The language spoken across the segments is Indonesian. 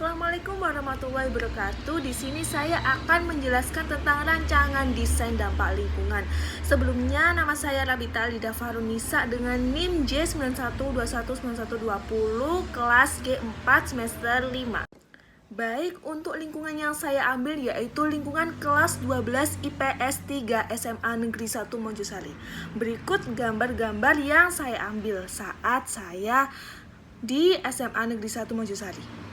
Assalamualaikum warahmatullahi wabarakatuh. Di sini saya akan menjelaskan tentang rancangan desain dampak lingkungan. Sebelumnya, nama saya Rabita Lida Farunisa dengan NIM J91219120 kelas G4 semester 5. Baik, untuk lingkungan yang saya ambil yaitu lingkungan kelas 12 IPS 3 SMA Negeri 1 Mojosari. Berikut gambar-gambar yang saya ambil saat saya di SMA Negeri 1 Mojosari.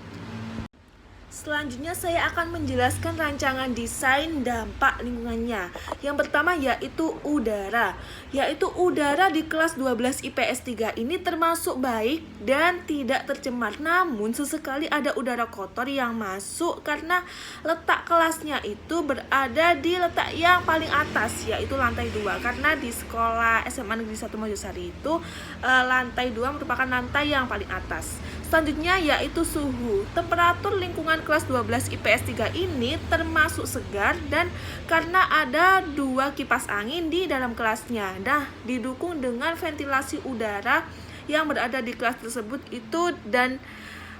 Selanjutnya saya akan menjelaskan rancangan desain dampak lingkungannya. Yang pertama yaitu udara. Yaitu udara di kelas 12 IPS 3 ini termasuk baik dan tidak tercemar. Namun sesekali ada udara kotor yang masuk karena letak kelasnya itu berada di letak yang paling atas, yaitu lantai 2. Karena di sekolah SMA Negeri 1 Mojosari itu lantai 2 merupakan lantai yang paling atas. Selanjutnya yaitu suhu. Temperatur lingkungan kelas 12 IPS 3 ini termasuk segar dan karena ada 2 kipas angin di dalam kelasnya. Nah, didukung dengan ventilasi udara yang berada di kelas tersebut itu, dan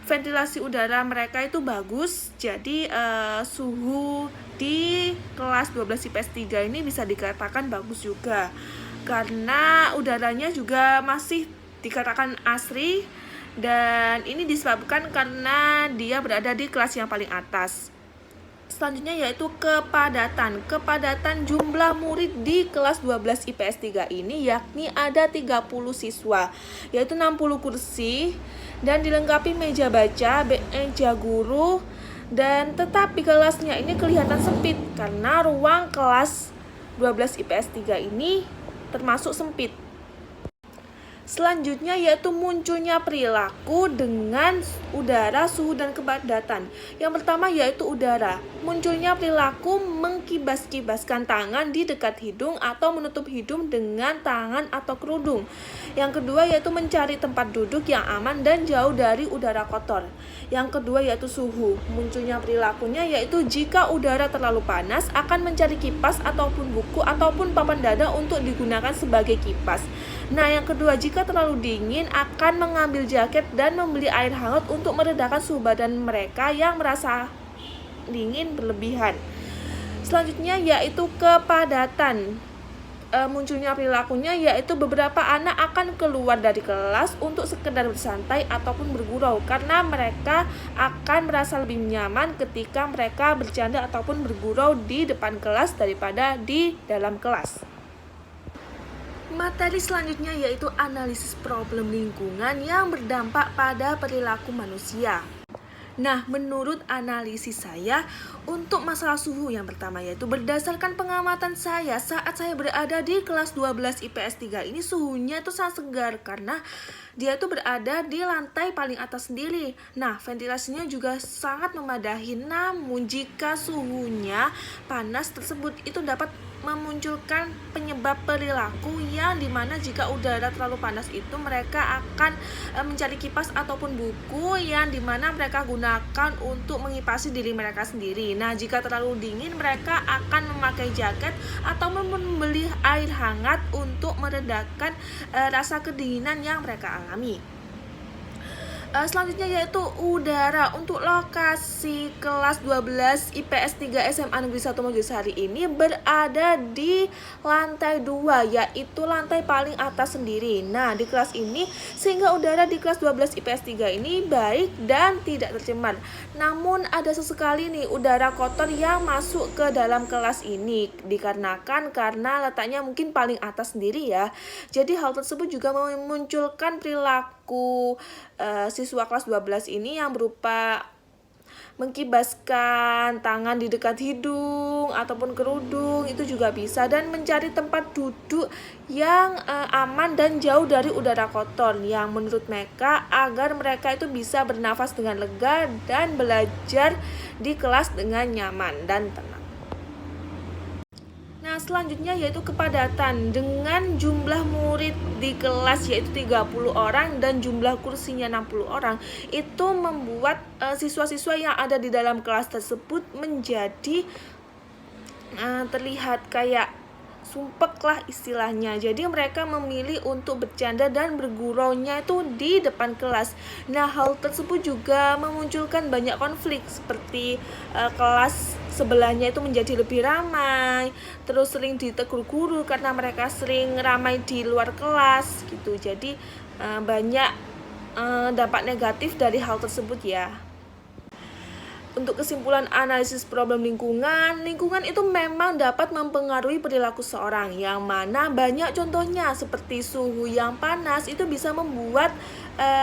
ventilasi udara mereka itu bagus. Jadi suhu di kelas 12 IPS 3 ini bisa dikatakan bagus juga. Karena udaranya juga masih dikatakan asri. Dan ini disebabkan karena dia berada di kelas yang paling atas. Selanjutnya yaitu kepadatan. Kepadatan jumlah murid di kelas 12 IPS 3 ini yakni ada 30 siswa, yaitu 60 kursi dan dilengkapi meja baca, meja guru, dan tetapi kelasnya ini kelihatan sempit karena ruang kelas 12 IPS 3 ini termasuk sempit. Selanjutnya yaitu munculnya perilaku dengan udara, suhu, dan kepadatan. Yang pertama yaitu udara. Munculnya perilaku mengkibas-kibaskan tangan di dekat hidung atau menutup hidung dengan tangan atau kerudung. Yang kedua yaitu mencari tempat duduk yang aman dan jauh dari udara kotor. Yang kedua yaitu suhu. Munculnya perilakunya yaitu jika udara terlalu panas akan mencari kipas ataupun buku ataupun papan dada untuk digunakan sebagai kipas. Nah, yang kedua, jika terlalu dingin akan mengambil jaket dan membeli air hangat untuk meredakan suhu badan mereka yang merasa dingin berlebihan. Selanjutnya yaitu kepadatan. Munculnya perilakunya yaitu beberapa anak akan keluar dari kelas untuk sekedar bersantai ataupun bergurau karena mereka akan merasa lebih nyaman ketika mereka bercanda ataupun bergurau di depan kelas daripada di dalam kelas. Materi selanjutnya yaitu analisis problem lingkungan yang berdampak pada perilaku manusia. Nah, menurut analisis saya untuk masalah suhu yang pertama yaitu berdasarkan pengamatan saya saat saya berada di kelas 12 IPS 3 ini suhunya itu sangat segar karena dia itu berada di lantai paling atas sendiri. Nah, ventilasinya juga sangat memadai. Namun jika suhunya panas tersebut itu dapat memunculkan penyebab perilaku yang dimana jika udara terlalu panas itu mereka akan mencari kipas ataupun buku yang dimana mereka gunakan untuk mengipasi diri mereka sendiri. Nah, jika terlalu dingin mereka akan memakai jaket atau membeli air hangat untuk meredakan rasa kedinginan yang mereka alami. Selanjutnya yaitu udara. Untuk lokasi kelas 12 IPS 3 SMA Negeri 1 Mojosari ini berada di lantai 2, yaitu lantai paling atas sendiri. Nah, di kelas ini sehingga udara di kelas 12 IPS 3 ini baik dan tidak tercemar. Namun ada sesekali nih udara kotor yang masuk ke dalam kelas ini dikarenakan karena letaknya mungkin paling atas sendiri ya. Jadi hal tersebut juga memunculkan perilaku siswa kelas 12 ini yang berupa mengkibaskan tangan di dekat hidung ataupun kerudung, itu juga bisa, dan mencari tempat duduk yang aman dan jauh dari udara kotor yang menurut mereka agar mereka itu bisa bernafas dengan lega dan belajar di kelas dengan nyaman dan tenang. Nah, selanjutnya yaitu kepadatan. Dengan jumlah murid di kelas yaitu 30 orang dan jumlah kursinya 60 orang, itu membuat siswa-siswa yang ada di dalam kelas tersebut menjadi terlihat kayak sumpek lah istilahnya. Jadi mereka memilih untuk bercanda dan berguraunya itu di depan kelas. Nah, hal tersebut juga memunculkan banyak konflik seperti kelas sebelahnya itu menjadi lebih ramai, terus sering ditegur guru karena mereka sering ramai di luar kelas gitu. Jadi banyak dampak negatif dari hal tersebut ya. Untuk kesimpulan analisis problem lingkungan itu memang dapat mempengaruhi perilaku seorang, yang mana banyak contohnya seperti suhu yang panas itu bisa membuat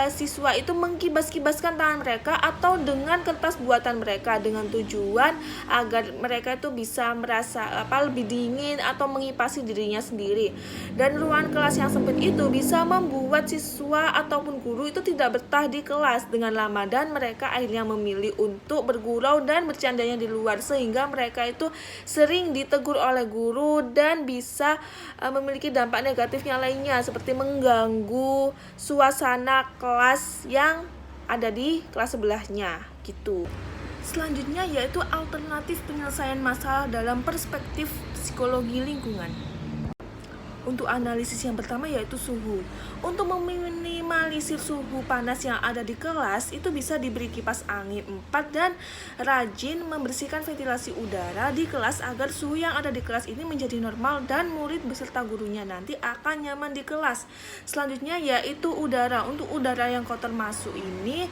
siswa itu mengkibas-kibaskan tangan mereka atau dengan kertas buatan mereka dengan tujuan agar mereka itu bisa merasa lebih dingin atau mengipasi dirinya sendiri. Dan ruangan kelas yang sempit itu bisa membuat siswa ataupun guru itu tidak betah di kelas dengan lama, dan mereka akhirnya memilih untuk bergurau dan bercandanya di luar, sehingga mereka itu sering ditegur oleh guru dan bisa memiliki dampak negatifnya lainnya seperti mengganggu suasana kelas yang ada di kelas sebelahnya gitu. Selanjutnya yaitu alternatif penyelesaian masalah dalam perspektif psikologi lingkungan. Untuk analisis yang pertama yaitu suhu. Untuk meminimalisir suhu panas yang ada di kelas, itu bisa diberi kipas angin 4 dan rajin membersihkan ventilasi udara di kelas agar suhu yang ada di kelas ini menjadi normal dan murid beserta gurunya nanti akan nyaman di kelas. Selanjutnya yaitu udara. Untuk udara yang kotor masuk ini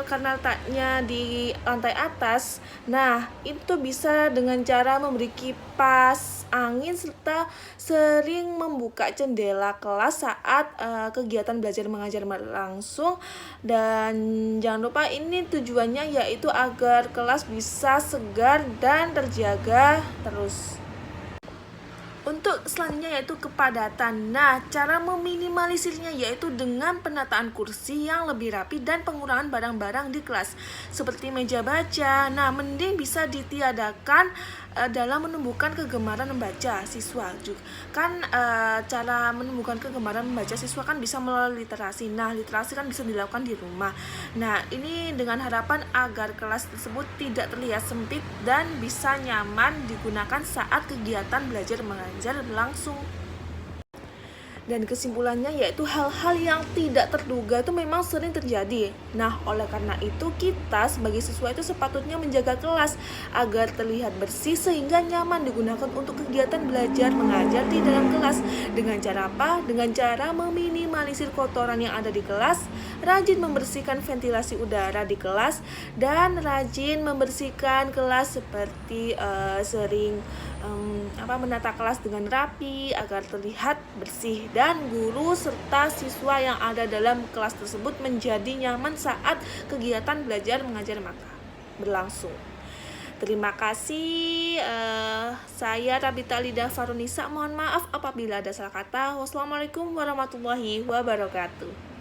karena letaknya di lantai atas, nah itu bisa dengan cara memberi kipas angin serta sering membuka jendela kelas saat kegiatan belajar mengajar berlangsung. Dan jangan lupa ini tujuannya yaitu agar kelas bisa segar dan terjaga terus. Untuk selanjutnya yaitu kepadatan. Nah, cara meminimalisirnya yaitu dengan penataan kursi yang lebih rapi dan pengurangan barang-barang di kelas seperti meja baca. Nah, mending bisa ditiadakan dalam menumbuhkan kegemaran membaca siswa. Kan cara menumbuhkan kegemaran membaca siswa kan bisa melalui literasi. Nah, literasi kan bisa dilakukan di rumah. Nah, ini dengan harapan agar kelas tersebut tidak terlihat sempit dan bisa nyaman digunakan saat kegiatan belajar mengajar berlangsung. Dan kesimpulannya yaitu hal-hal yang tidak terduga itu memang sering terjadi. Nah, oleh karena itu kita sebagai siswa itu sepatutnya menjaga kelas agar terlihat bersih sehingga nyaman digunakan untuk kegiatan belajar mengajar di dalam kelas. Dengan cara apa? Dengan cara meminimalisir kotoran yang ada di kelas, rajin membersihkan ventilasi udara di kelas, dan rajin membersihkan kelas seperti sering menata kelas dengan rapi agar terlihat bersih, dan guru serta siswa yang ada dalam kelas tersebut menjadi nyaman saat kegiatan belajar mengajar maka berlangsung. Terima kasih. Saya Rabita Lida Farunisa. Mohon maaf apabila ada salah kata. Wassalamualaikum warahmatullahi wabarakatuh.